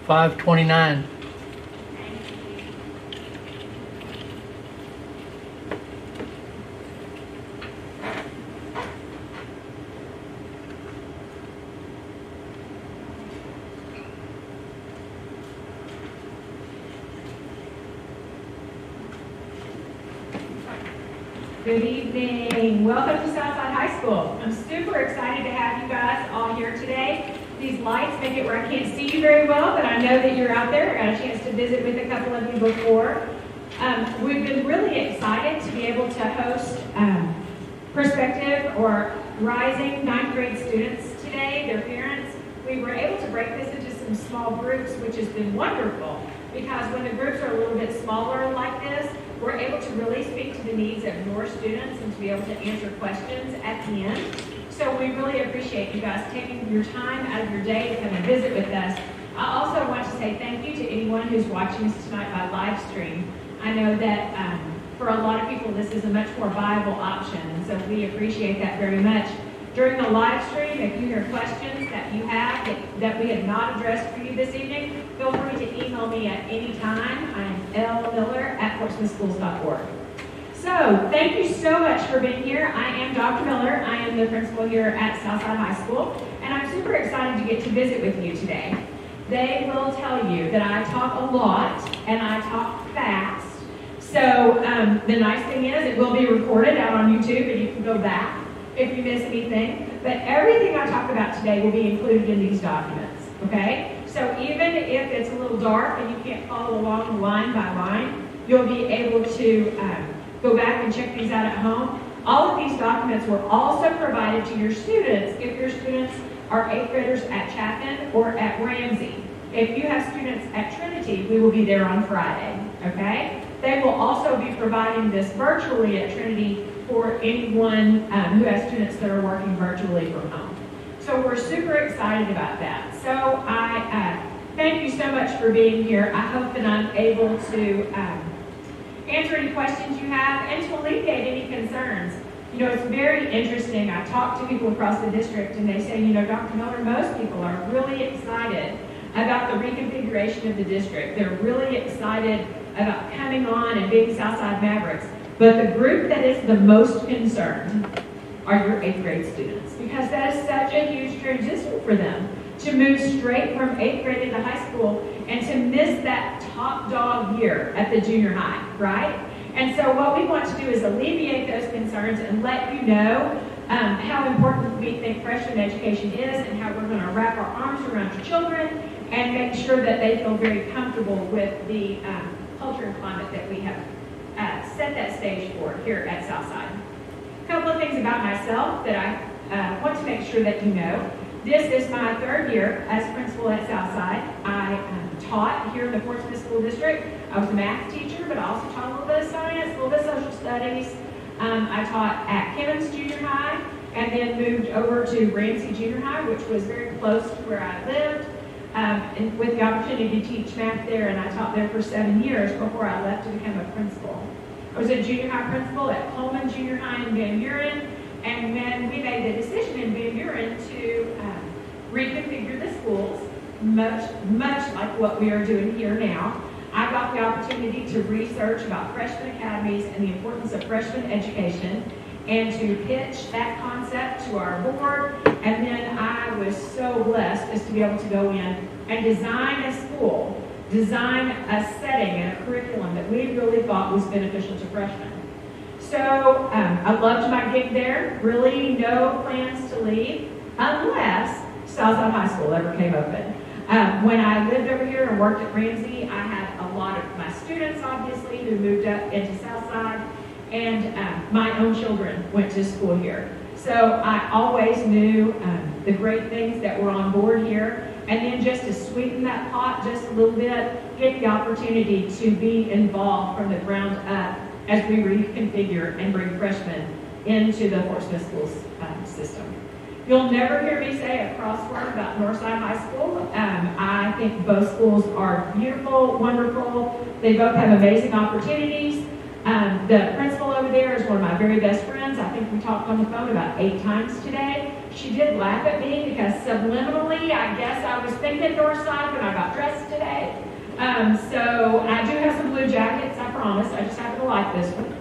$5.29. Good evening. Welcome to Southside High School. I'm super excited to have you guys all here today. These lights make it where I can't see you very well, but I know that you're out there. I got a chance to visit with a couple of you before. We've been really excited to be able to host prospective or rising 9th grade students today, their parents. We were able to break this into some small groups, which has been wonderful, because when the groups are a little bit smaller like this, we're able to really speak to the needs of your students and to be able to answer questions at the end. So we really appreciate you guys taking your time out of your day to come and visit with us. I also want to say thank you to anyone who's watching us tonight by live stream. I know that for a lot of people this is a much more viable option, and so we appreciate that very much. During the live stream, if you hear questions that you have that we have not addressed for you this evening, feel free to email me at any time. I'm lmiller@portsmouthschools.org. So, thank you so much for being here. I am Dr. Miller. I am the principal here at Southside High School, and I'm super excited to get to visit with you today. They will tell you that I talk a lot and I talk fast. So, the nice thing is it will be recorded out on YouTube, and you can go back if you miss anything. But everything I talk about today will be included in these documents, okay? So even if it's a little dark and you can't follow along line by line, you'll be able to go back and check these out at home. All of these documents were also provided to your students if your students are 8th graders at Chapin or at Ramsey. If you have students at Trinity, we will be there on Friday, okay? They will also be providing this virtually at Trinity for anyone who has students that are working virtually from home. So we're super excited about that. So I thank you so much for being here. I hope that I'm able to answer any questions you have and to alleviate any concerns. You know, it's very interesting. I talk to people across the district and they say, you know, Dr. Miller, most people are really excited about the reconfiguration of the district. They're really excited about coming on and being Southside Mavericks. But the group that is the most concerned are your 8th grade students, because that is such a huge transition for them to move straight from 8th grade into high school and to miss that top dog year at the junior high, right? And so what we want to do is alleviate those concerns and let you know how important we think freshman education is and how we're going to wrap our arms around your children and make sure that they feel very comfortable with the culture and climate that we have set that stage for here at Southside. A couple of things about myself that I want to make sure that you know. This is my 3rd year as principal at Southside. I taught here in the Portsmouth School District. I was a math teacher, but I also taught a little bit of science, a little bit of social studies. I taught at Kimmons Junior High and then moved over to Ramsey Junior High, which was very close to where I lived, and with the opportunity to teach math there, and I taught there for 7 years before I left to become a principal. I was a junior high principal at Coleman Junior High in Van Buren, and when we made the decision in Van Buren to reconfigure the schools, much like what we are doing here now, I got the opportunity to research about freshman academies and the importance of freshman education and to pitch that concept to our board. And then I was so blessed just to be able to go in and design a school, design a setting and a curriculum that we really thought was beneficial to freshmen. So I loved my gig there, really no plans to leave unless Southside High School ever came open. When I lived over here and worked at Ramsey, I had a lot of my students, obviously, who moved up into Southside, and my own children went to school here. So I always knew the great things that were on board here. And then just to sweeten that pot just a little bit, get the opportunity to be involved from the ground up as we reconfigure and bring freshmen into the Portsmouth Schools system. You'll never hear me say a cross word about Northside High School. I think both schools are beautiful, wonderful. They both have amazing opportunities. The principal over there is one of my very best friends. I think we talked on the phone about 8 times today. She did laugh at me because subliminally, I guess I was thinking Northside when I got dressed today. So I do have some blue jackets, I promise. I just happen to like this one.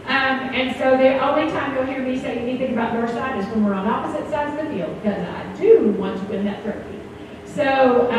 And so the only time you'll hear me say anything about Northside is when we're on opposite sides of the field, because I do want to win that trophy. So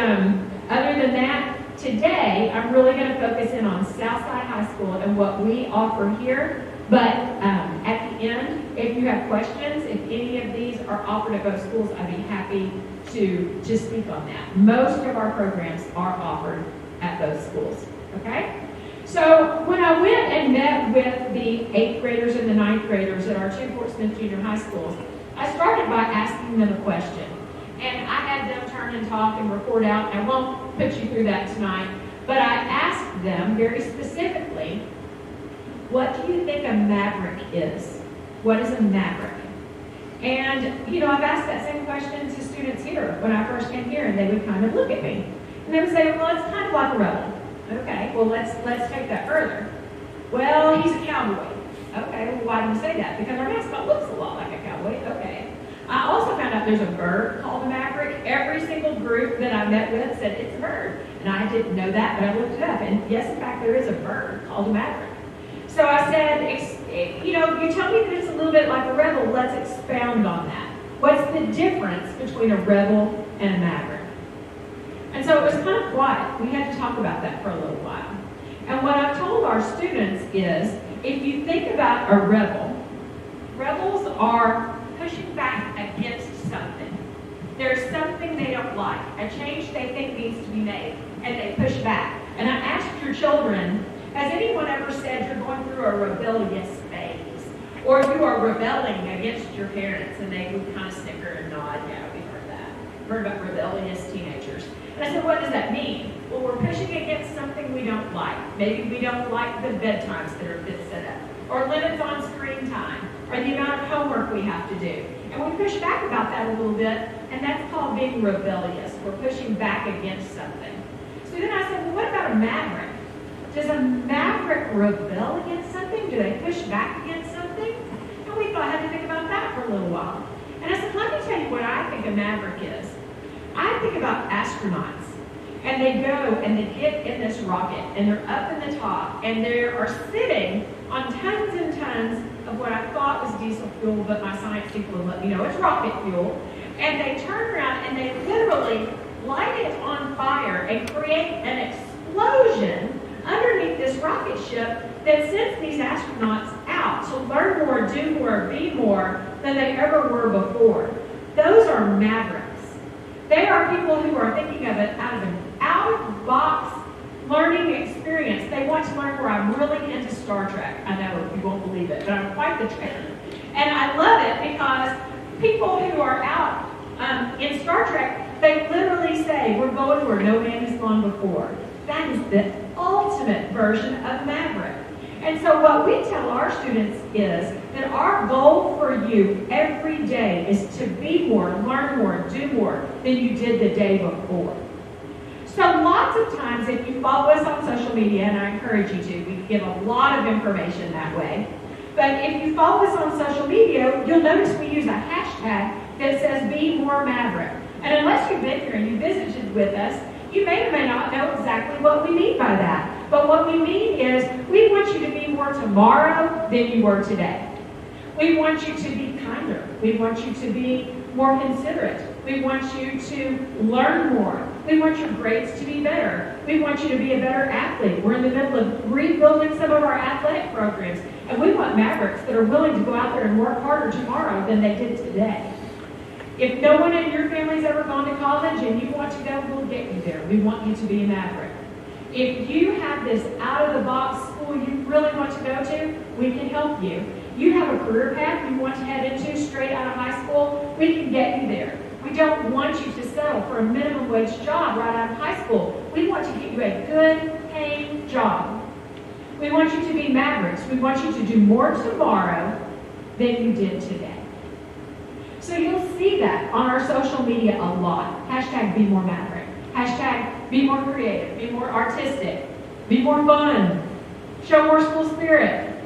other than that, today I'm really going to focus in on Southside High School and what we offer here. But at the end, if you have questions, if any of these are offered at both schools, I'd be happy to speak on that. Most of our programs are offered at both schools, okay? So when I went and met with the 8th graders and the 9th graders at our 2 Portsmouth junior high schools, I started by asking them a question. And I had them turn and talk and report out. I won't put you through that tonight, but I asked them very specifically, what do you think a maverick is? What is a maverick? And, you know, I've asked that same question to students here when I first came here, and they would kind of look at me. And they would say, well, it's kind of like a rebel. Okay, well, let's take that further. Well, he's a cowboy. Okay, well, why do you say that? Because our mascot looks a lot like a cowboy. Okay. I also found out there's a bird called a maverick. Every single group that I met with said it's a bird. And I didn't know that, but I looked it up. And yes, in fact, there is a bird called a maverick. So I said, you know, you tell me that it's a little bit like a rebel. Let's expound on that. What's the difference between a rebel and a maverick? And so it was kind of quiet. We had to talk about that for a little while. And what I've told our students is, if you think about a rebel, rebels are pushing back against something. There's something they don't like, a change they think needs to be made, and they push back. And I asked your children, has anyone ever said you're going through a rebellious phase? Or you are rebelling against your parents? And they would kind of snicker and nod. Yeah, we've heard that. Heard about rebellious teenagers. And I said, what does that mean? Well, we're pushing against something we don't like. Maybe we don't like the bedtimes that are set up, or limits on screen time, or the amount of homework we have to do. And we push back about that a little bit, and that's called being rebellious. We're pushing back against something. So then I said, well, what about a maverick? Does a maverick rebel against something? Do they push back against something? And we thought, I had to think about that for a little while. And I said, let me tell you what I think a maverick is. I think about astronauts, and they go and they get in this rocket, and they're up in the top, and they are sitting on tons and tons of what I thought was diesel fuel, but my science people will let me know it's rocket fuel. And they turn around and they literally light it on fire and create an explosion underneath this rocket ship that sends these astronauts out to learn more, do more, be more than they ever were before. Those are mavericks. They are people who are thinking of it out of an out-of-box learning experience. They want to learn where I'm really into Star Trek. I know you won't believe it, but I'm quite the trainer. And I love it because people who are out in Star Trek, they literally say, we're going where no man has gone before. That is the ultimate version of Maverick. And so what we tell our students is that our goal for you every day is to be more, learn more, do more than you did the day before. So lots of times if you follow us on social media, and I encourage you to, we give a lot of information that way, but if you follow us on social media, you'll notice we use a hashtag that says Be More Maverick. And unless you've been here and you visited with us, you may or may not know exactly what we mean by that. But what we mean is we want you to be more tomorrow than you were today. We want you to be kinder. We want you to be more considerate. We want you to learn more. We want your grades to be better. We want you to be a better athlete. We're in the middle of rebuilding some of our athletic programs. And we want mavericks that are willing to go out there and work harder tomorrow than they did today. If no one in your family's ever gone to college and you want to go, we'll get you there. We want you to be a maverick. If you have this out-of-the-box school you really want to go to, we can help you. you have a career path you want to head into straight out of high school, we can get you there. We don't want you to settle for a minimum wage job right out of high school. We want to get you a good paying job. We want you to be mavericks. We want you to do more tomorrow than you did today. So you'll see that on our social media a lot. Hashtag be more maverick. Hashtag be more creative. Be more artistic. Be more fun. Show more school spirit.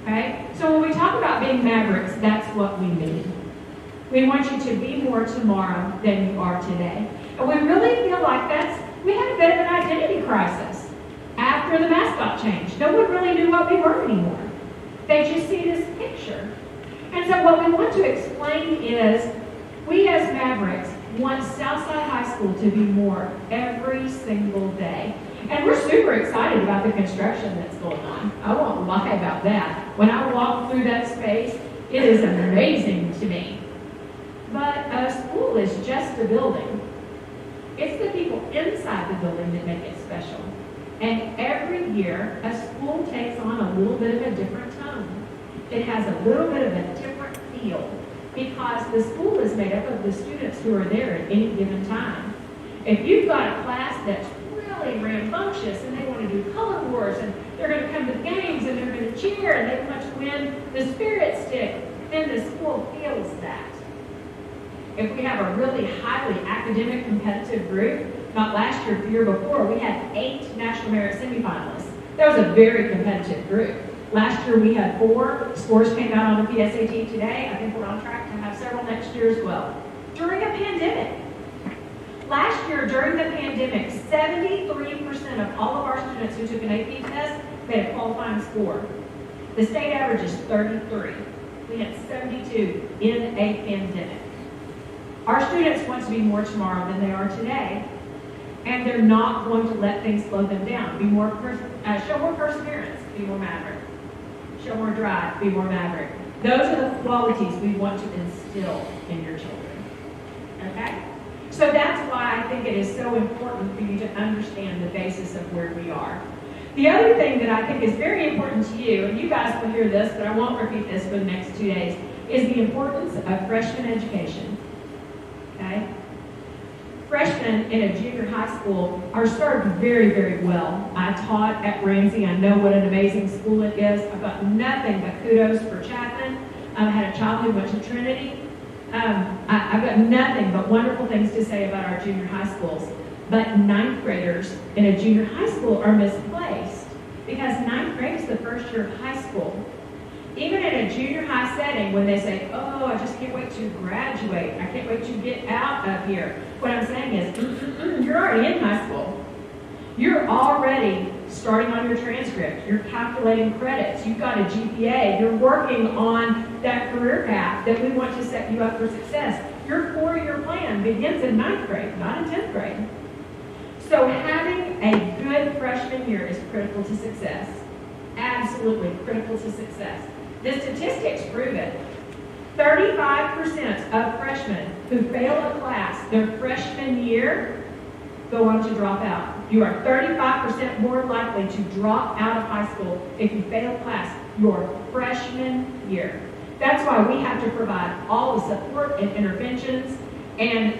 Okay? So when we talk about being mavericks, that's what we mean. We want you to be more tomorrow than you are today. And we really feel like we had a bit of an identity crisis after the mascot change. No one really knew what we were anymore. They just see this picture. And so what we want to explain is we as Mavericks want Southside High School to be more every single day. And we're super excited about the construction that's going on. I won't lie about that. When I walk through that space, it is amazing to me. But a school is just a building. It's the people inside the building that make it special. And every year, a school takes on a little bit of a different tone. It has a little bit of a different feel because the school is made up of the students who are there at any given time. If you've got a class that's really rambunctious and they want to do color wars and they're going to come to the games and they're going to cheer and they want to win the spirit stick, then the school feels that. If we have a really highly academic competitive group, not last year, the year before, we had 8 National Merit semifinalists. That was a very competitive group. Last year we had 4. Scores came out on the PSAT today. I think we're on track to have several next year as well. During a pandemic. Last year, during the pandemic, 73% of all of our students who took an AP test made a qualifying score. The state average is 33. We had 72 in a pandemic. Our students want to be more tomorrow than they are today, and they're not going to let things slow them down. Show more perseverance, be more maverick. Show more drive, be more maverick. Those are the qualities we want to instill in your children. Okay? So that's why I think it is so important for you to understand the basis of where we are. The other thing that I think is very important to you, and you guys will hear this, but I won't repeat this for the next 2 days, is the importance of freshman education. Okay? Freshmen in a junior high school are served very, very well. I taught at Ramsey. I know what an amazing school it is. I've got nothing but kudos for Chapman. I had a child who went to Trinity. I've got nothing but wonderful things to say about our junior high schools. But 9th graders in a junior high school are misplaced because 9th grade is the first year of high school. Even in a junior high setting, when they say, oh, I just can't wait to graduate, I can't wait to get out of here, what I'm saying is, you're already in high school. You're already starting on your transcript. You're calculating credits. You've got a GPA. You're working on that career path that we want to set you up for success. Your 4-year plan begins in 9th grade, not in 10th grade. So having a good freshman year is critical to success. Absolutely critical to success. The statistics prove it. 35% of freshmen who fail a class their freshman year go on to drop out. You are 35% more likely to drop out of high school if you fail class your freshman year. That's why we have to provide all the support and interventions and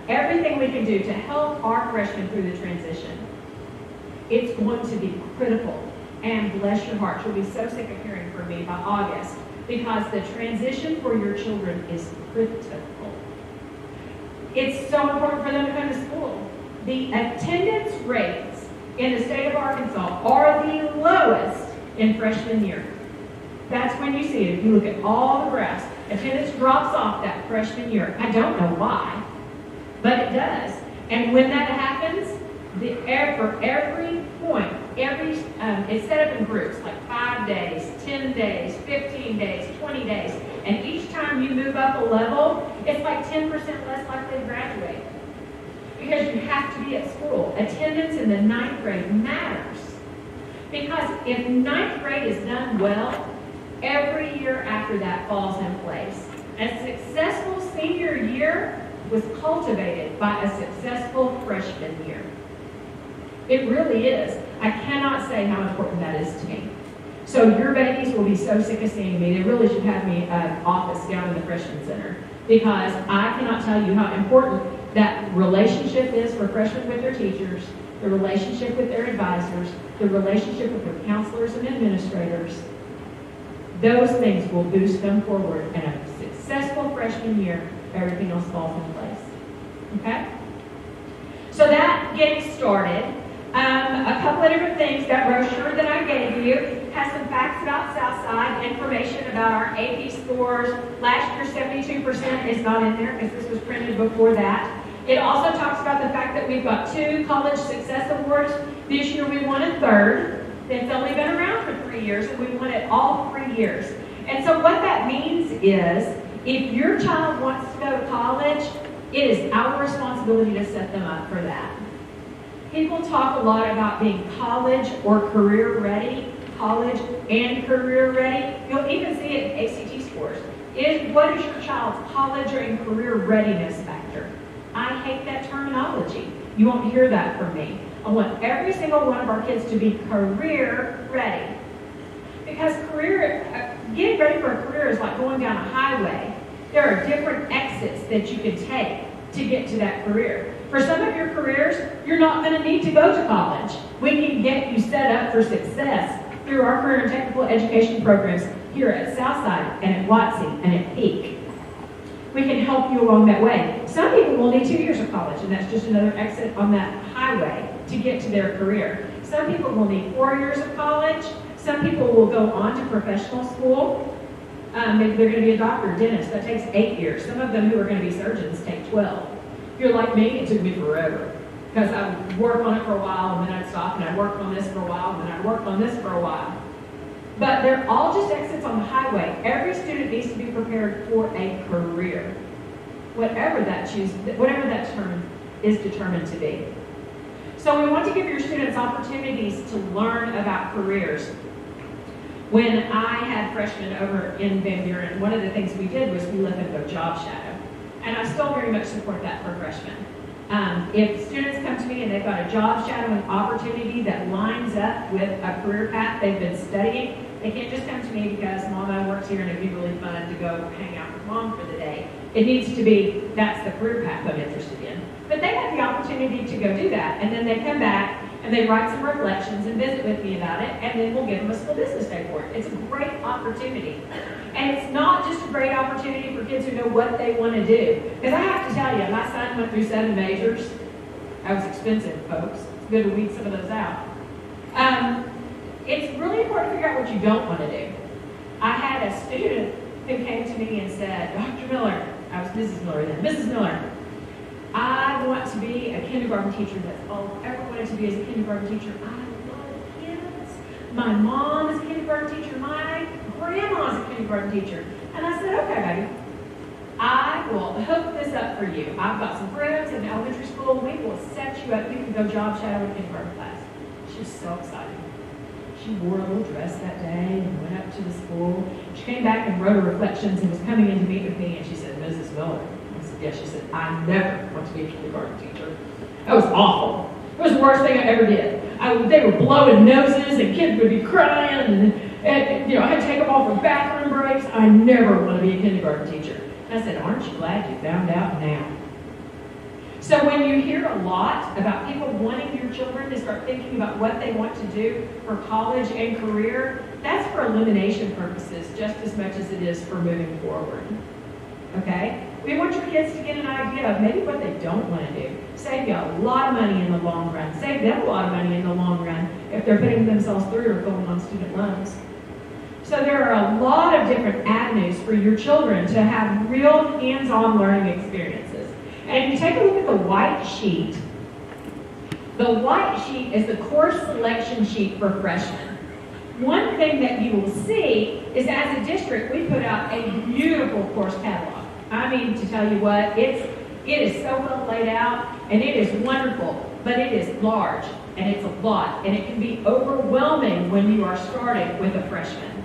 everything we can do to help our freshmen through the transition. It's going to be critical. And bless your heart, you'll be so sick of hearing from me by August because the transition for your children is critical. It's so important for them to come to school. The attendance rates in the state of Arkansas are the lowest in freshman year. That's when you see it. If you look at all the graphs, attendance drops off that freshman year. I don't know why, but it does. And when that happens, for every point, it's set up in groups, like 5 days, 10 days, 15 days, 20 days. And each time you move up a level, it's like 10% less likely to graduate. Because you have to be at school. Attendance in the 9th grade matters. Because if 9th grade is done well, every year after that falls in place. A successful senior year was cultivated by a successful freshman year. It really is. I cannot say how important that is to me. So your babies will be so sick of seeing me, they really should have me an office down in the freshman center, because I cannot tell you how important that relationship is for freshmen with their teachers, the relationship with their advisors, the relationship with their counselors and administrators. Those things will boost them forward, and a successful freshman year, everything else falls in place. Okay? So that getting started, a couple of different things. That brochure that I gave you has some facts about Southside, information about our AP scores. Last year, 72% is not in there because this was printed before that. It also talks about the fact that we've got 2 College Success Awards. This year we won a 3rd. It's only been around for 3 years, and we won it all 3 years. And so what that means is, if your child wants to go to college, it is our responsibility to set them up for that. People talk a lot about being college or career ready, college and career ready. You'll even see it in ACT scores. What is your child's college and career readiness factor? I hate that terminology. You won't hear that from me. I want every single one of our kids to be career ready. Because getting ready for a career is like going down a highway. There are different exits that you can take to get to that career. For some of your careers, you're not going to need to go to college. We can get you set up for success through our career and technical education programs here at Southside and at WotC and at Peak. We can help you along that way. Some people will need 2 years of college, and that's just another exit on that highway to get to their career. Some people will need 4 years of college. Some people will go on to professional school. Maybe they're going to be a doctor, dentist. That takes 8 years. Some of them who are going to be surgeons take 12. If you're like me, it took me forever, because I would work on it for a while, and then I'd stop, and I'd work on this for a while, and then I'd work on this for a while. But they're all just exits on the highway. Every student needs to be prepared for a career, whatever that term is determined to be. So we want to give your students opportunities to learn about careers. When I had freshmen over in Van Buren, one of the things we did was we let them go job shadow. And I still very much support that for freshmen. If students come to me and they've got a job shadowing opportunity that lines up with a career path they've been studying, they can't just come to me because Mom and I worked here and it'd be really fun to go hang out with Mom for the day. It needs to be, that's the career path I'm interested in. But they have the opportunity to go do that, and then they come back and they write some reflections and visit with me about it, and then we'll give them a school business day for it. It's a great opportunity. And it's not just a great opportunity for kids who know what they want to do. Because I have to tell you, my son went through 7 majors. That was expensive, folks. It's good to weed some of those out. It's really important to figure out what you don't want to do. I had a student who came to me and said, Dr. Miller, I was Mrs. Miller then, Mrs. Miller, I want to be a kindergarten teacher. That's all I ever wanted to be, as a kindergarten teacher. I love kids. My mom is a kindergarten teacher. My grandma's a kindergarten teacher. And I said, okay, baby, I will hook this up for you. I've got some friends in elementary school. We will set you up. You can go job shadow in kindergarten class. She was so excited. She wore a little dress that day and went up to the school. She came back and wrote her reflections and was coming in to meet with me, and she said, Mrs. Miller. I said, yes. She said, I never want to be a kindergarten teacher. That was awful. It was the worst thing I ever did. They were blowing noses and kids would be crying and I had to take them off for bathroom breaks. I never want to be a kindergarten teacher. And I said, aren't you glad you found out now? So when you hear a lot about people wanting your children to start thinking about what they want to do for college and career, that's for elimination purposes just as much as it is for moving forward. Okay? We want your kids to get an idea of maybe what they don't want to do. Save you a lot of money in the long run. Save them a lot of money in the long run if they're putting themselves through or going on student loans. So there are a lot of different avenues for your children to have real hands-on learning experiences. And if you take a look at the white sheet is the course selection sheet for freshmen. One thing that you will see is, as a district, we put out a beautiful course catalog. I mean, to tell you what, it is so well laid out, and it is wonderful, but it is large, and it's a lot, and it can be overwhelming when you are starting with a freshman.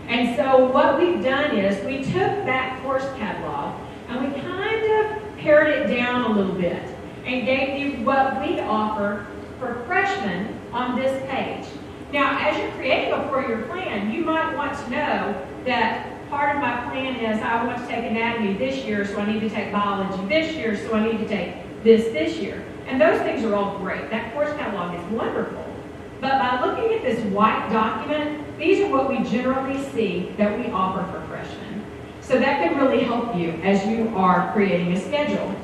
And so what we've done is we took that course catalog, and we kind of pared it down a little bit and gave you what we offer for freshmen on this page. Now, as you're creating a four-year plan, you might want to know that part of my plan is I want to take anatomy this year, so I need to take biology this year, so I need to take this year. And those things are all great. That course catalog is wonderful. But by looking at this white document, these are what we generally see that we offer for freshmen. So that can really help you as you are creating a schedule.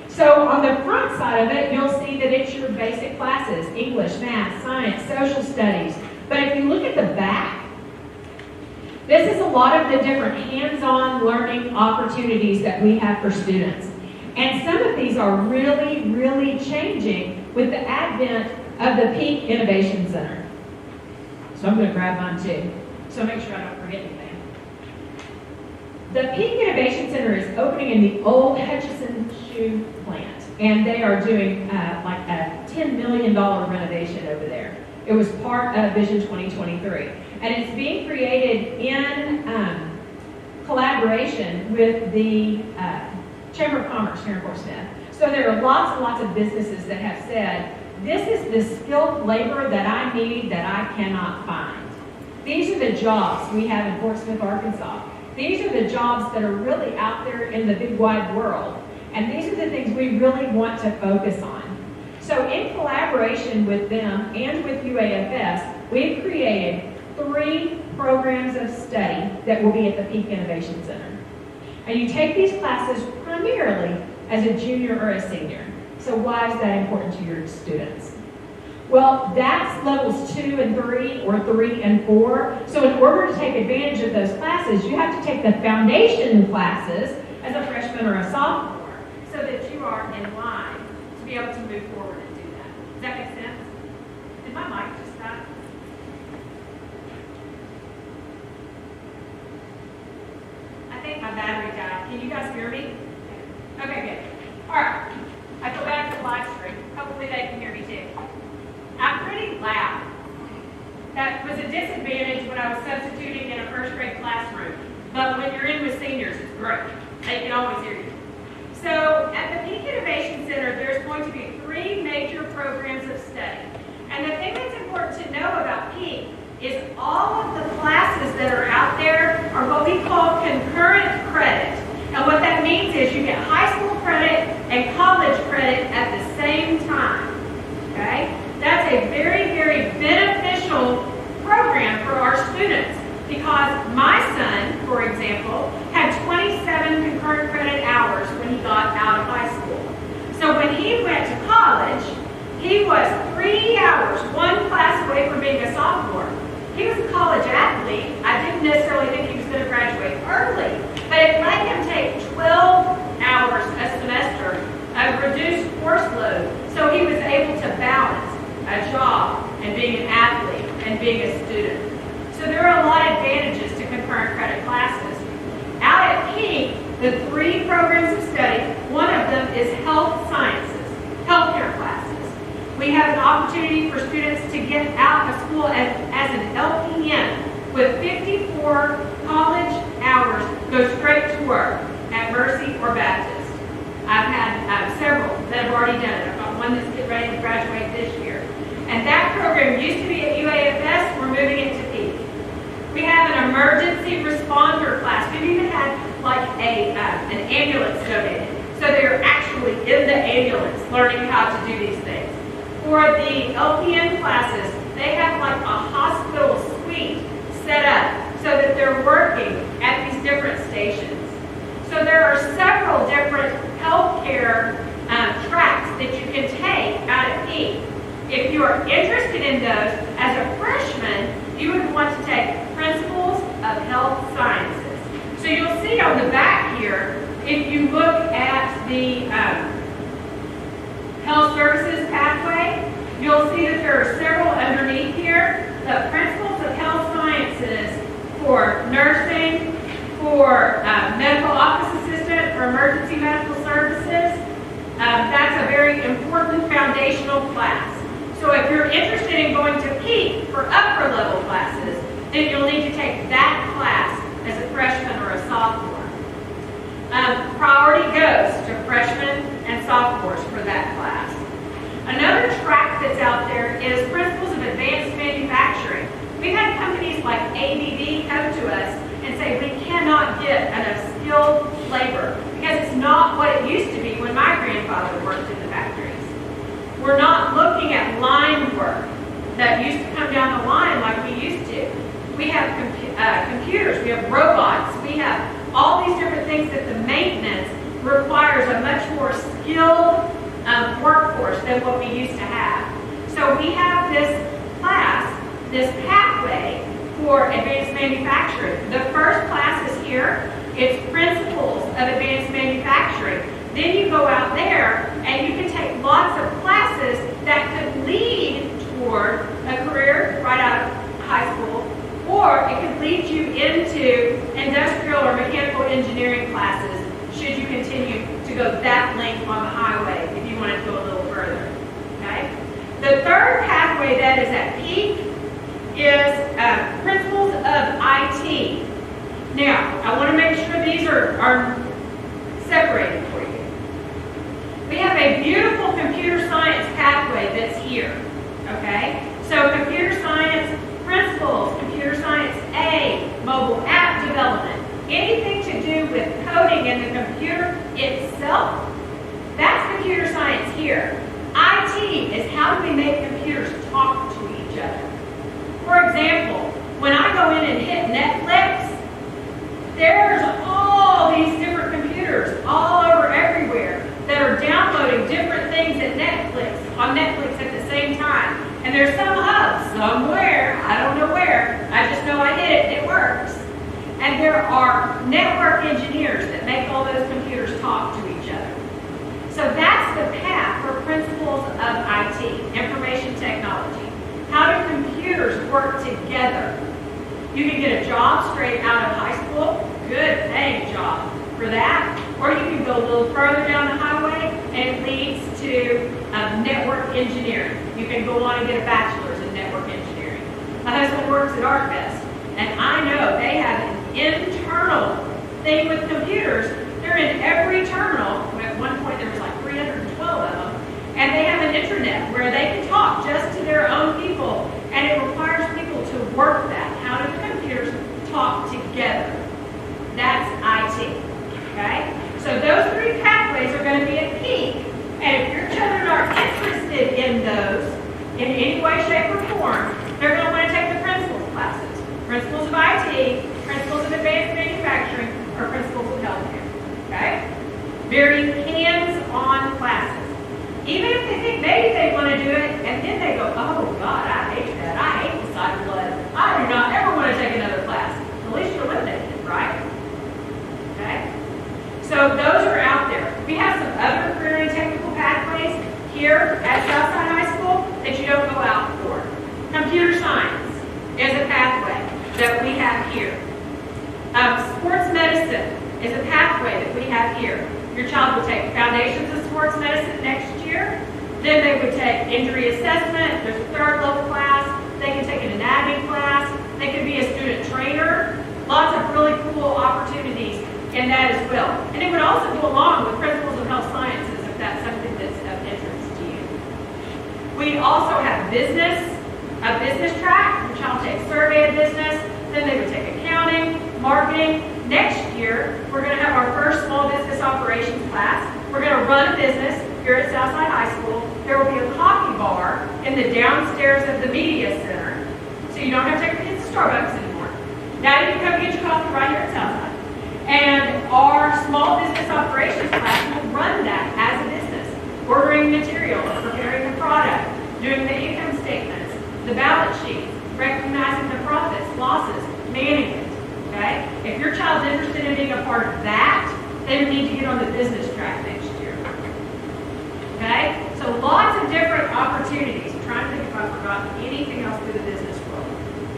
So on the front side of it, you'll see that it's your basic classes, English, math, science, social studies. But if you look at the back, this is a lot of the different hands-on learning opportunities that we have for students. And some of these are really, really changing with the advent of the Peak Innovation Center. So I'm going to grab mine too, so make sure I don't forget anything. The Peak Innovation Center is opening in the old Hutchinson Shoe plant, and they are doing like a $10 million renovation over there. It was part of Vision 2023, and it's being created in collaboration with the Chamber of Commerce here in Fort Smith. So there are lots and lots of businesses that have said, this is the skilled labor that I need that I cannot find. These are the jobs we have in Fort Smith, Arkansas. These are the jobs that are really out there in the big wide world. And these are the things we really want to focus on. So in collaboration with them and with UAFS, we've created 3 programs of study that will be at the Peak Innovation Center. And you take these classes primarily as a junior or a senior. So why is that important to your students? Well, that's levels 2 and 3 or 3 and 4. So in order to take advantage of those classes, you have to take the foundation classes as a freshman or a sophomore so that you are in line to be able to move forward and do that. Does that make sense? Did my mic just die? I think my battery died. Can you guys hear me? Okay, good. All right. I go back to the live stream. Hopefully they can hear me too. I'm pretty loud. That was a disadvantage when I was substituting in a first grade classroom. But when you're in with seniors, it's great. They can always hear you. So at the Peak Innovation Center, there's going to be 3 major programs of study. And the thing that's important to know about Peak is all of the classes that are out there are what we call concurrent credit. And what that means is you get high school credit and college credit at the same time. Okay? That's a very, very beneficial program for our students because my son, for example, had 27 concurrent credit hours when he got out of high school. So when he went to college, he was 3 hours, 1 class away from being a sophomore. He was a college athlete. I didn't necessarily think he was going to graduate early, but it let him take 12 hours a semester of reduced course load, so he was able to balance a job and being an athlete and being a student. So there are a lot of advantages to concurrent credit classes. Out at Peak, the 3 programs of study, one of them is health sciences, healthcare classes. We have an opportunity for students to get out of school as an LPN with 54 college hours, go straight to work at Mercy or Baptist. I've had several that have already done it. I've got one that's getting ready to graduate this year. And that program used to be at UAFS. We're moving it to Peak. We have an emergency responder class. We've even had like an ambulance donated. So they're actually in the ambulance learning how to do these things. For the LPN classes, they have like a hospital suite set up so that they're working at these different stations. So there are several different healthcare tracks that you can take out at Peak. If you are interested in those, as a freshman, you would want to take Principles of Health Sciences. So you'll see on the back here, if you look at the Health Services pathway, you'll see that there are several underneath here. The Principles of Health Sciences for nursing, for medical office assistant, for emergency medical services. That's a very important foundational class. So if you're interested in going to Peak for upper level classes, then you'll need to take that class as a freshman or a sophomore. Priority goes to freshmen and sophomores for that class. Another track that's out there is Principles of Advanced Manufacturing. thinks that the maintenance requires a much more skilled workforce than what we used to have. So we have this class, this pathway for advanced manufacturing. The first class is here. It's principles of advanced manufacturing. Then you go out there and you can take lots of classes that could lead toward a career right out of high school, or it could lead you into industrial or mechanical engineering classes should you continue to go that length on the highway if you want to go a little further. Okay? The third pathway that is at peak is principles of IT. Now, I want to make sure these are separated for you. We have a beautiful computer science pathway that's here. Okay? So computer science principles, computer science A, mobile app development, anything to do with coding in the computer itself, that's computer science here. IT is how do we make computers talk to each other. For example, when I go in and hit Netflix, there's all these different computers all over everywhere that are downloading different things on Netflix at the same time. And there's some hub somewhere, I don't know where, I just know I hit it and it works. And there are network engineers that make all those computers talk to each other. So that's the path for principles of IT, information technology. How do computers work together? You can get a job straight out of high school, good paying job for that, or you can go a little further down the highway and it leads to network engineering. You can go on and get a bachelor's in network engineering. My husband works at ArtBest, and I know they have an internal thing with computers. They're in every terminal. At one point there was like 312 of them, and they have an intranet where they can talk just to their own people, and it requires people to work that. How do the computers talk together? That's IT. Okay? So those three pathways are going to be at peak, and if your children are interested in those in any way, shape, or form, they're going to want to take the principles classes. Principles of IT, principles of advanced manufacturing, or principles of healthcare. Okay? Very hands-on classes. Even if they think maybe they want to do it, and then they go, oh God, I hate that. I hate the side of blood. I do not ever want to take another class. At least you're eliminated it, right? Okay? So those are out there. We have some other career and technical pathways here at Southside High School that you don't go out for. Computer science is a pathway that we have here. Sports medicine is a pathway that we have here. Your child will take foundations of sports medicine next year. Then they would take injury assessment. There's a third level class. They can take an anatomy class. They could be a student trainer. Lots of really cool opportunities in that as well. And it would also go along with principles of health sciences if that's something that's of interest to you. We also have business, a business track. Your child takes survey of business. Then they would take accounting, marketing. Next year, we're going to have our first small business operations class. We're going to run a business here at Southside High School. There will be a coffee bar in the downstairs of the media center. So you don't have to take your kids to Starbucks anymore. Now you can come get your coffee right here at Southside. And our small business operations class will run that as a business. Ordering materials, preparing the product, doing the income statements, the balance sheets, recognizing the profits, losses, managing it. Okay? If your child's interested in being a part of that, they would need to get on the business track next year. Okay? So lots of different opportunities. I'm trying to think if I've forgotten anything else through the business world.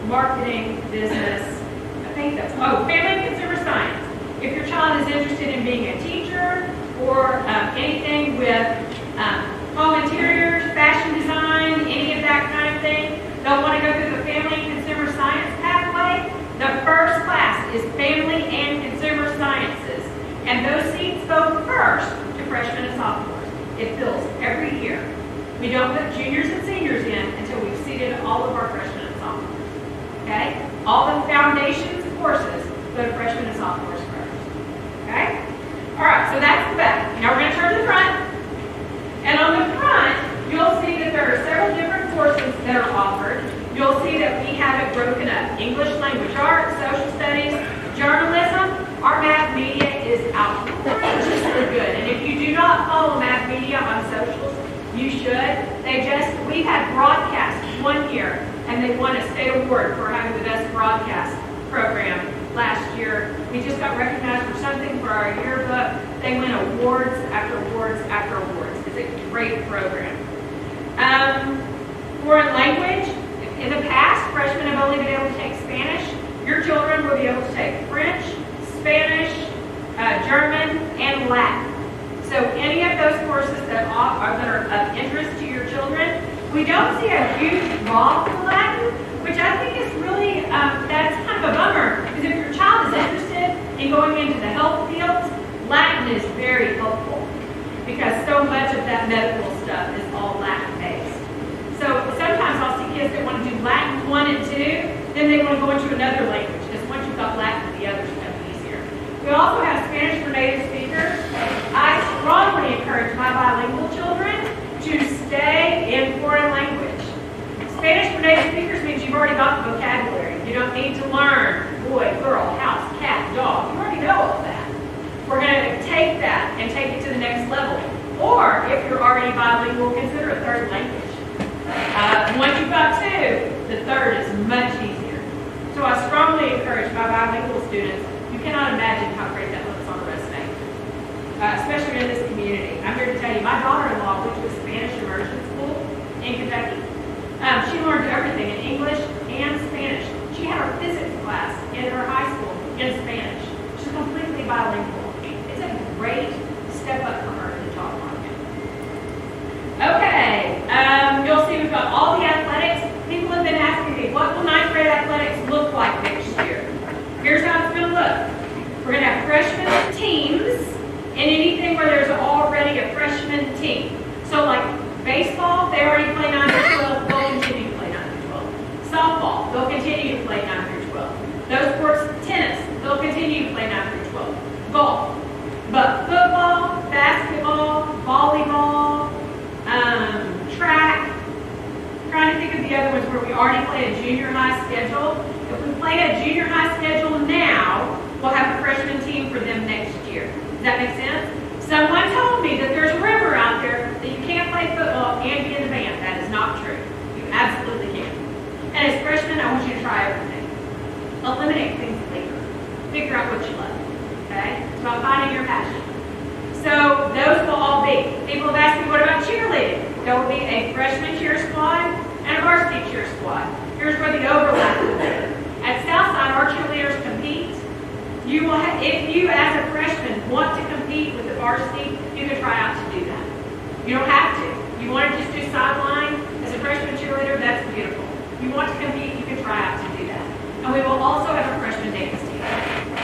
Marketing, business, I think that's, family and consumer science. If your child is interested in being a teacher or anything with home interiors, fashion design, any of that kind of thing, they'll want to go through the family and consumer science pathway. The first class is family and consumer sciences. And those seats go first to freshmen and sophomores. It fills every year. We don't put juniors and seniors in until we've seated all of our freshmen and sophomores. Okay? All the foundations courses go to freshmen and sophomores first. Okay? All right, so that's the back. Now we're going to turn to the front. And on the front, you'll see that there are several different courses that are offered. You'll see that we have it broken up. English language arts, social studies, journalism, art, math, media is one year, and they won a state award for having the best broadcast program last year. We just got recognized for something for our yearbook. They win awards after awards after awards. It's a great program. Foreign language. In the past, freshmen have only been able to take Spanish. Your children will be able to take French, Spanish, German, and Latin. So any of those courses that are of interest to your children, we don't see a huge draw for Latin, which I think is really, that's kind of a bummer, because if your child is interested in going into the health fields, Latin is very helpful, because so much of that medical stuff is all Latin-based. So sometimes I'll see kids that want to do Latin 1 and 2, then they want to go into another language, because once you've got Latin, the others become easier. We also have Spanish for native speakers. I strongly encourage my bilingual children to stay in foreign language. Spanish for native speakers means you've already got the vocabulary. You don't need to learn boy, girl, house, cat, dog. You already know all that. We're going to take that and take it to the next level. Or, if you're already bilingual, consider a third language. Once you've got two, the third is much easier. So I strongly encourage my bilingual students. You cannot imagine how great that looks on a resume, especially in this community. I'm here to tell you, my daughter-in-law went to a Spanish immersion school in Kentucky. She learned everything in English and Spanish. She had her physics class in her high school in Spanish. She's completely bilingual. It's a great step up for her in the job market. Okay, you'll see we've got all the athletics. People have been asking me, what will ninth grade athletics look like next year? Here's how it's going to look. We're going to have freshman teams in anything where there's already a freshman team. So like baseball, they already play 9 through 12, they'll continue to play 9 through 12. Softball, they'll continue to play 9 through 12. Those sports, tennis, they'll continue to play 9 through 12. Golf. But football, basketball, volleyball, track, trying to think of the other ones where we already play a junior high schedule. If we play a junior high schedule now, we'll have a freshman team for them next year. Does that make sense? Someone told me that there's a rumor out there that you can't play football and be in the band. That is not true. You absolutely can. And as freshmen, I want you to try everything. Eliminate things later. Figure out what you love. Okay? It's about finding your passion. So those will all be. People have asked me, what about cheerleading? There will be a freshman cheer squad and a varsity cheer squad. Here's where the overlap will be. At Southside, our cheerleaders compete. You will have, if you as a freshman want to compete with the varsity, you can try out to do that. You don't have to. You want to just do sideline as a freshman cheerleader, that's beautiful. You want to compete, you can try out to do that. And we will also have a freshman dance team.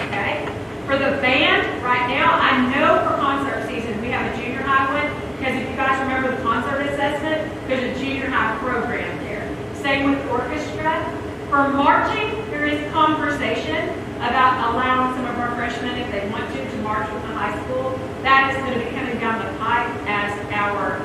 Okay? For the band, right now, I know for concert season we have a junior high one, because if you guys remember the concert assessment, there's a junior high program there. Same with orchestra. For marching, there is conversation about allowing some of our freshmen, if they want to march with the high school. That is going to be coming down the pipe as our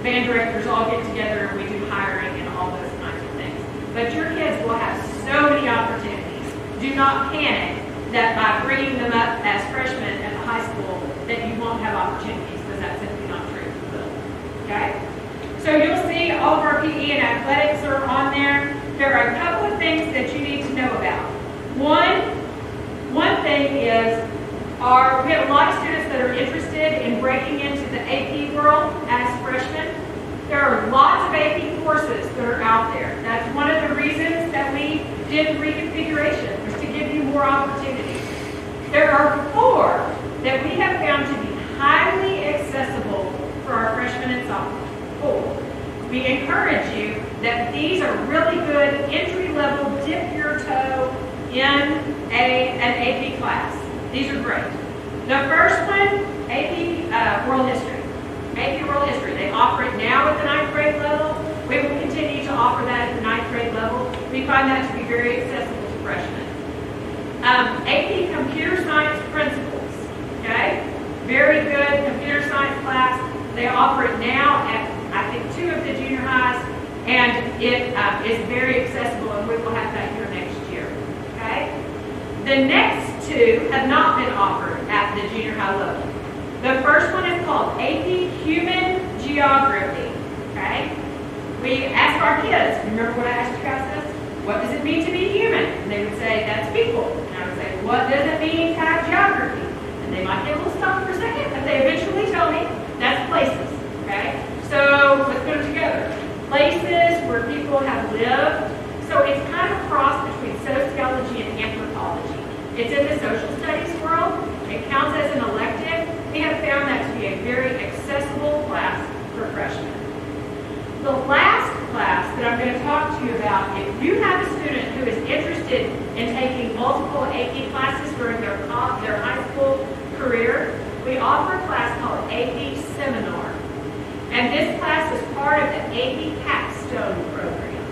band directors all get together and we do hiring and all those kinds of things. But your kids will have so many opportunities. Do not panic that by bringing them up as freshmen at the high school that you won't have opportunities, because that's simply not true. Okay? So you'll see all of our PE and athletics are on there. There are a couple of things that you need to know about. One thing is, we have a lot of students that are interested in breaking into the AP world as freshmen. There are lots of AP courses that are out there. That's one of the reasons that we did reconfiguration, was to give you more opportunities. There are 4 that we have found to be highly accessible for our freshmen and sophomores. 4. We encourage you that these are really good entry-level, dip your toe in an AP class. These are great. The first one, AP World History. AP World History. They offer it now at the 9th grade level. We will continue to offer that at the 9th grade level. We find that to be very accessible to freshmen. AP Computer Science Principles. Okay? Very good computer science class. They offer it now at, I think, 2 of the junior highs, and it is very accessible, and we will have that here next year. Okay? The next 2 have not been offered at the junior high level. The first one is called AP Human Geography. Okay? We ask our kids, remember what I asked you guys this? What does it mean to be human? And they would say, that's people. And I would say, what does it mean to have geography? And they might get a little stumped for a second, but they eventually tell me, that's places, okay? So let's put them together. Places where people have lived. So it's kind of a cross between sociology and anthropology. It's in the social studies world. It counts as an elective. We have found that to be a very accessible class for freshmen. The last class that I'm going to talk to you about, if you have a student who is interested in taking multiple AP classes during their high school career, we offer a class called AP Seminar. And this class is part of the AP Capstone program.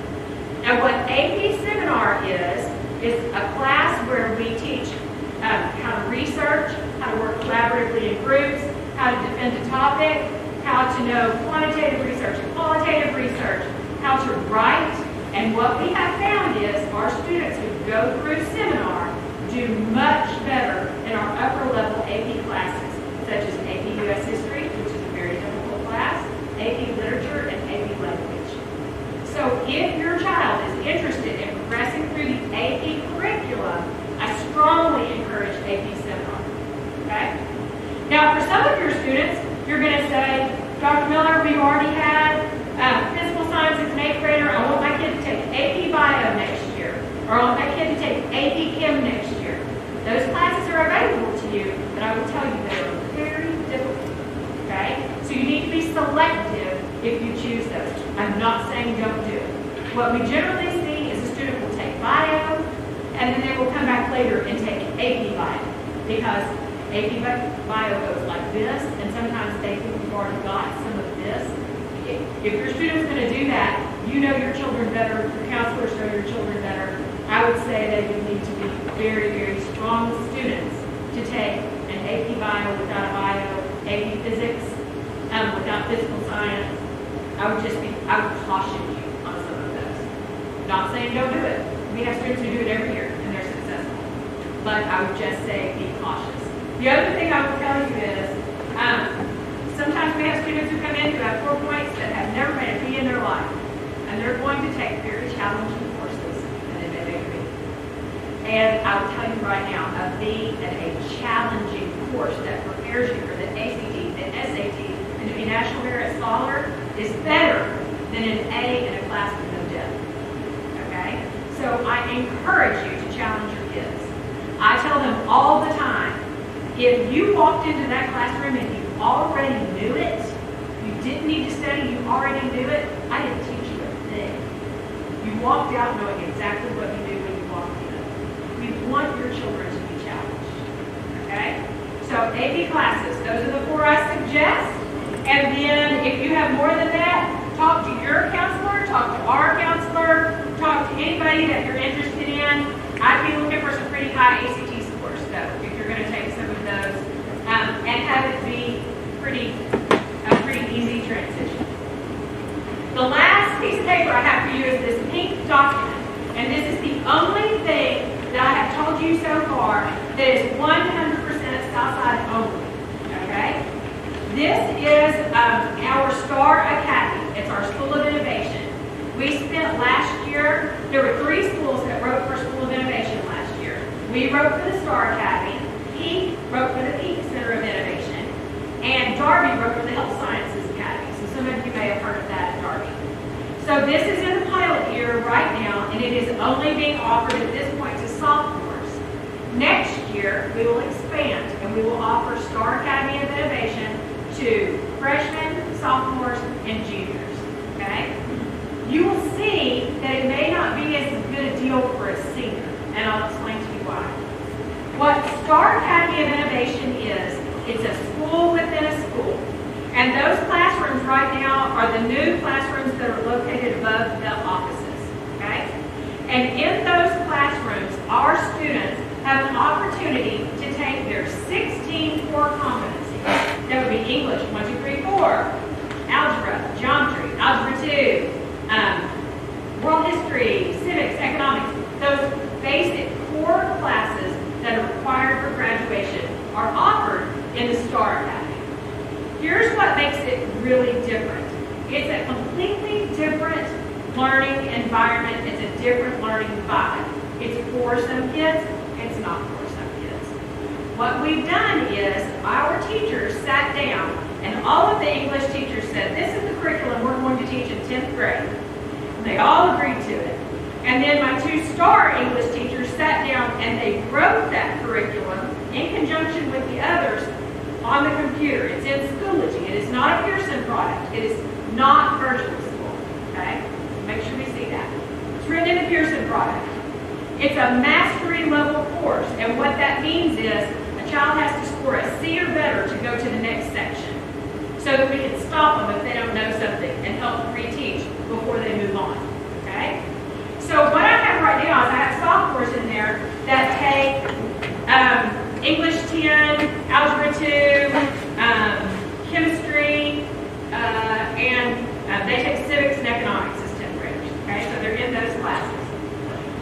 And what AP Seminar is a class where we teach how to research, how to work collaboratively in groups, how to defend a topic, how to know quantitative research and qualitative research, how to write. And what we have found is our students who go through seminar do much better in our upper level AP classes, such as AP US History, which is a very difficult class, AP Literature, and AP Language. So if your child is interested in progressing through the AP curriculum, I strongly encourage AP Seminar. Okay? Now, for some of your students, you're going to say, Dr. Miller, we've already had physical science as an 8th grader. I want my kid to take AP Bio next year. Or I want my kid to take AP Chem next year. Those classes are available to you, but I will tell you they are very difficult. Okay? So you need to be selective if you choose those. I'm not saying don't do it. What we generally see is a student will take Bio, and then they will come back later and take AP Bio. Because AP Bio goes like this, and sometimes they think you've already got some of this. If your student's going to do that, you know your children better, your counselors know your children better. I would say they would need to be very, very strong students to take an AP Bio without a Bio, AP Physics without physical science. I would caution you on some of those. Not saying don't do it. We have students who do it every year, and they're successful. But I would just say be cautious. The other thing I will tell you is, sometimes we have students who come in who have 4 points that have never made a B in their life. And they're going to take very challenging courses, and then they make a B. And I will tell you right now, a B and a challenging course that prepares you for the ACT, the SAT, and to be National Merit Scholar is better than an A in a class with no depth. Okay? So I encourage you to challenge your kids. I tell them all the time, if you walked into that classroom and you already knew it, you didn't need to study, you already knew it, I didn't teach you a thing. You walked out knowing exactly what you knew when you walked in. We want your children to be challenged. Okay? So AP classes, those are the 4 I suggest. And then if you have more than that, talk to your counselor, talk to our counselor, talk to anybody that you're interested in. I'd be looking for some pretty high ACT scores, though, if you're going to take some of those, and have it be a pretty easy transition. The last piece of paper I have for you is this pink document, and this is the only thing that I have told you so far that is 100% Southside only. Okay? This is our STAR Academy. It's our School of Innovation. We spent last year, there were 3 schools that wrote for School of Innovation last year. We wrote for the STAR Academy, Peak wrote for the Peak Center of Innovation, and Darby wrote for the Health Sciences Academy. So some of you may have heard of that, Darby. So this is in the pilot year right now, and it is only being offered at this point to sophomores. Next year, we will expand, and we will offer STAR Academy of Innovation to freshmen, sophomores, and juniors. Okay? You will see that it may not be as good a deal for a senior, and I'll explain to you why. What STAR Academy of Innovation is, it's a school within a school. And those classrooms right now are the new classrooms that are located above the offices. Okay? And in those classrooms, our students have an opportunity to take their 16 core competencies. That would be English, 1, 2, 3, 4, algebra, geometry, algebra 2, world history, civics, economics. Those basic core classes that are required for graduation are offered in the STAR Academy. Here's what makes it really different. It's a completely different learning environment. It's a different learning vibe. It's for some kids, it's not for some kids. What we've done is our teachers sat down and all of the English teachers said, this is the curriculum we're going to teach in 10th grade. And they all agreed to it. And then my 2-star English teachers sat down and they wrote that curriculum in conjunction with the others on the computer. It's in Schoology. It is not a Pearson product. It is not virtual school. Okay? Make sure we see that. It's written in the Pearson product. It's a mastery level course. And what that means is a child has to score a C or better to go to the next section so that we can stop them if they don't know something and help reteach before they move on. Okay? So what I have right now is I have sophomores in there that take English 10, Algebra 2, chemistry, and they take civics and economics as 10th graders. Okay, so they're in those classes.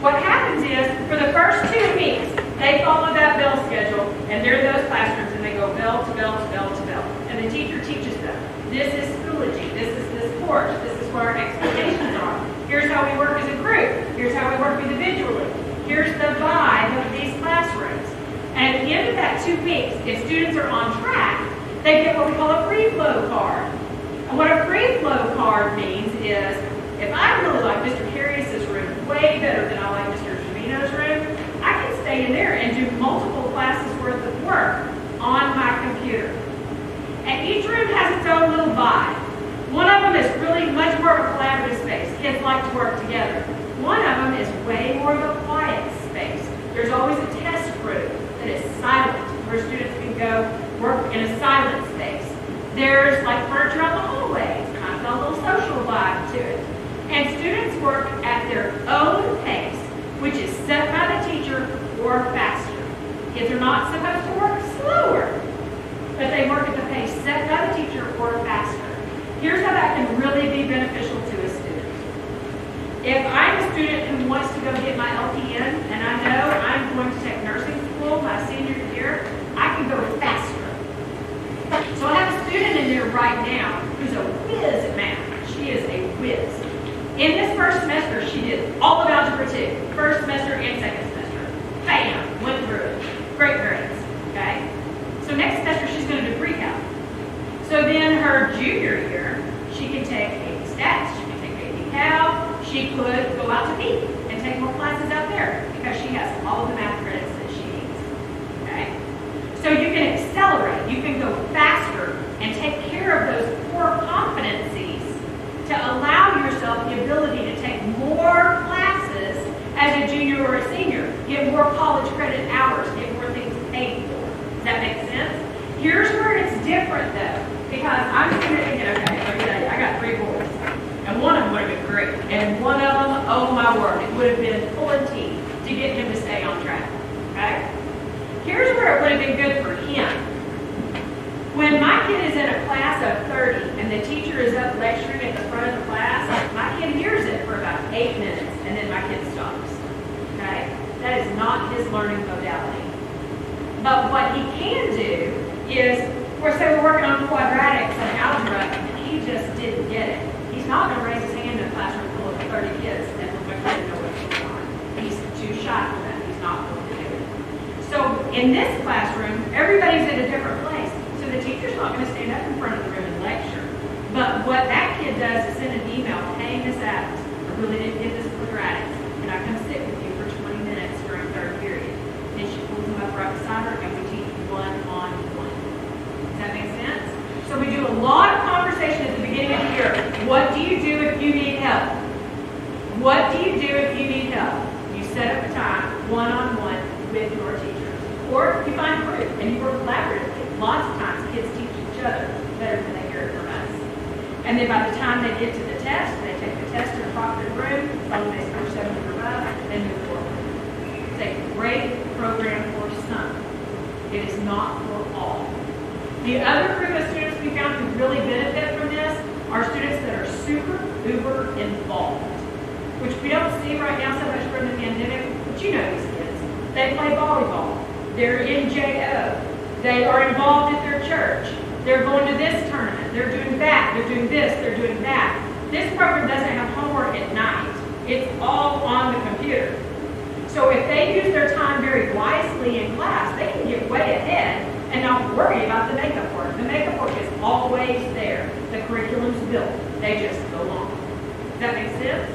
What happens is, for the first 2 weeks, they follow that bell schedule, and they're in those classrooms, and they go bell to bell to bell to bell. And the teacher teaches them. This is Schoology. This is this course. This is what our expectations are. Here's how we work as a group. Here's how we work individually. Here's the vibe of these classrooms. And at the end of that 2 weeks, if students are on track, they get what we call a free flow card. And what a free flow card means is, if I really like Mr. Carius's room way better than I like Mr. Jamino's room, I can stay in there and do multiple classes worth of work on my computer. And each room has its own little vibe. One of them is really much more of a collaborative space. Kids like to work together. One of them is way more of a quiet space. There's always a test room that is silent, where students can go work in a silent space. There's like furniture on the hallway. It's kind of got a little social vibe to it. And students work at their own pace, which is set by the teacher or faster. Kids are not supposed to work slower, but they work at the pace set by the teacher or faster. Here's how that can really be beneficial to a student. If I'm a student who wants to go get my LPN, and I know I'm going to take nursing school my senior year, I can go faster. So I have a student in there right now who's a whiz at math. She is a whiz. In this first semester, she did all of Algebra 2, first semester and second semester. Bam, went through it. Great grades, okay? So next semester, she's going to do pre-calc. So then her junior year, she can take AP Stats, she can take AP Cal, she could go out to Peak and take more classes out there because she has all of the math credits that she needs, okay? So you can accelerate, you can go faster and take care of those core competencies to allow yourself the ability to take more classes as a junior or a senior, get more college credit hours, get more things paid for. Does that make sense? Here's where it's different though, because I'm sitting there thinking, okay, let me tell you, I got 3 boys, and one of them would have been great, and one of them, oh my word, it would have been pulling teeth to get him to stay on track, okay? Here's where it would have been good for him. When my kid is in a class of 30 and the teacher is up lecturing at the front of the class, my kid hears it for about 8 minutes and then my kid stops. Okay? That is not his learning modality. But what he can do is, say we're working on quadratics and algebra and he just didn't get it. He's not going to raise his hand in a classroom full of 30 kids and look like he doesn't know what's going on. He's too shy for that. He's not going to do it. So in this classroom, everybody's in a different place. So the teacher's not going to stand up in front of the room and lecture. But what that kid does is send an email, hey, Miss Adams, I really didn't get this quadratics. Can I come sit with you for 20 minutes during third period? Then she pulls him up right beside her and we teach one-on-one. Does that make sense? So we do a lot of conversation at the beginning of the year. What do you do if you need help? What do you do if you need help? You set up a time one-on-one with your teacher. Or you find a group and you work collaboratively. Lots of times kids teach each other better than they hear it from us. And then by the time they get to the test, they take the test in a proctored room, as long as they score 70 or above, they move forward. It's a great program for some. It is not for all. The other group of students we found who really benefit from this are students that are super, uber involved, which we don't see right now so much during the pandemic, but you know these kids. They play volleyball. They're in JO. They are involved at their church. They're going to this tournament. They're doing that. They're doing this. They're doing that. this program doesn't have homework at night. It's all on the computer. So if they use their time very wisely in class, they can get way ahead and not worry about the makeup work. The makeup work is always there. The curriculum's built. They just go on. Does that make sense?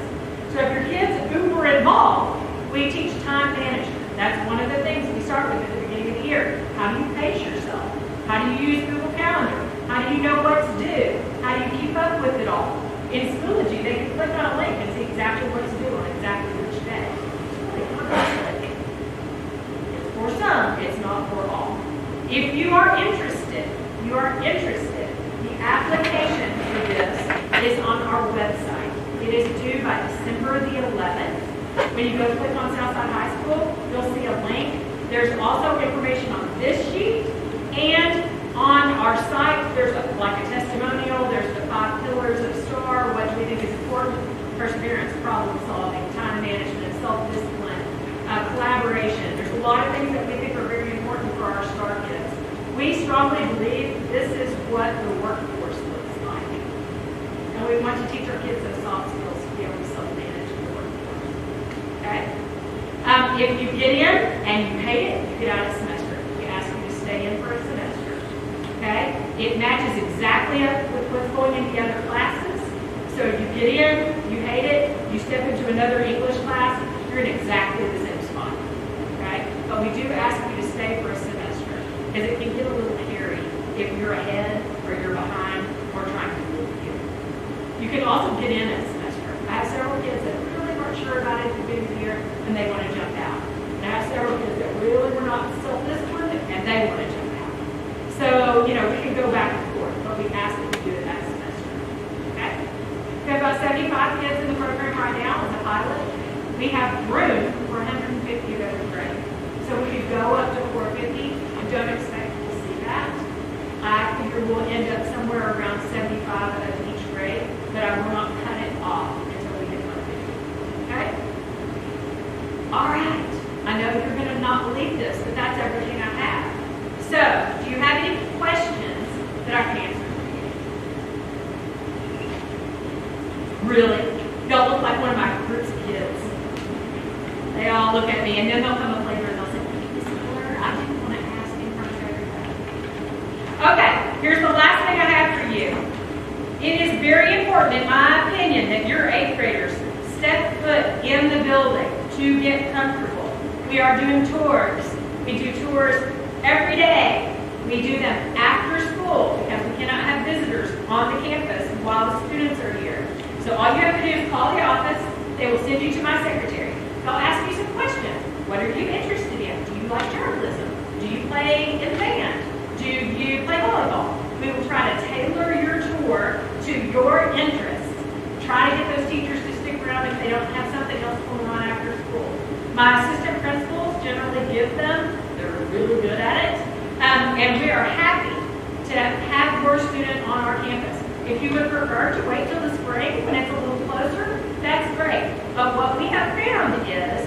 So if your kids who were involved, we teach time management. That's one of the things we start with at the beginning of the year. How do you pace yourself? How do you use Google Calendar? How do you know what's due? How do you keep up with it all? In Schoology, they can click on a link and see exactly what's due on exactly which day. It's for some, it's not for all. If you are interested, the application for this is on our website. It is due by December the 11th. When you go click on Southside High School, you'll see a link. There's also information on this sheet, and on our site, there's like a testimonial. There's the 5 pillars of STAR, what we think is important: perseverance, problem solving, time management, self-discipline, collaboration. There's a lot of things that we think are very important for our STAR kids. We strongly believe this is what the workforce looks like. And we want to teach our kids those soft skills to be able to self-manage in the workforce. Okay? If you get in and you hate it, you get out of the semester. We ask you to stay in for a semester. Okay? It matches exactly up with what's going in the other classes. So you get in, you hate it, you step into another English class, you're in exactly the same spot. Okay? But we do ask you to stay for a semester, because it can get a little hairy if you're ahead or you're behind or trying to move you. You can also get in a semester. I have several kids that really weren't sure about it at the beginning of the year and they want to jump out. And I have several kids that really were not self-disciplined and they want to jump out. So, we can go back and forth, but we ask that you do it that semester. Okay? We have about 75 kids in the program right now as a pilot. We have room for 150 of every grade. So we could go up to 450. I don't expect to see that. I figure we'll end up somewhere around 75 of each grade, but I will not cut it off until we hit 150. Okay? All right. I know you're going to not believe this, but that's everything I have. So, do you have any questions that I can answer for you? Really? Y'all look like one of my groups of kids. They all look at me, and then they'll come up later and they'll say, Miss Miller, I didn't want to ask in front of everybody. Okay, here's the last thing I have for you. It is very important, in my opinion, that your 8th graders step foot in the building to get comfortable. We are doing tours. We do tours every day. We do them after school because we cannot have visitors on the campus while the students are here. So all you have to do is call the office. They will send you to my secretary. They'll ask you some questions. What are you interested in? Do you like journalism? Do you play in the band? Do you play volleyball? We will try to tailor your tour to your interests. Try to get those teachers to stick around if they don't have something else going on after school. My assistant principals generally give them. They're really good at it. And we are happy to have your student on our campus. If you would prefer to wait till the spring when it's a little closer, that's great. But what we have found is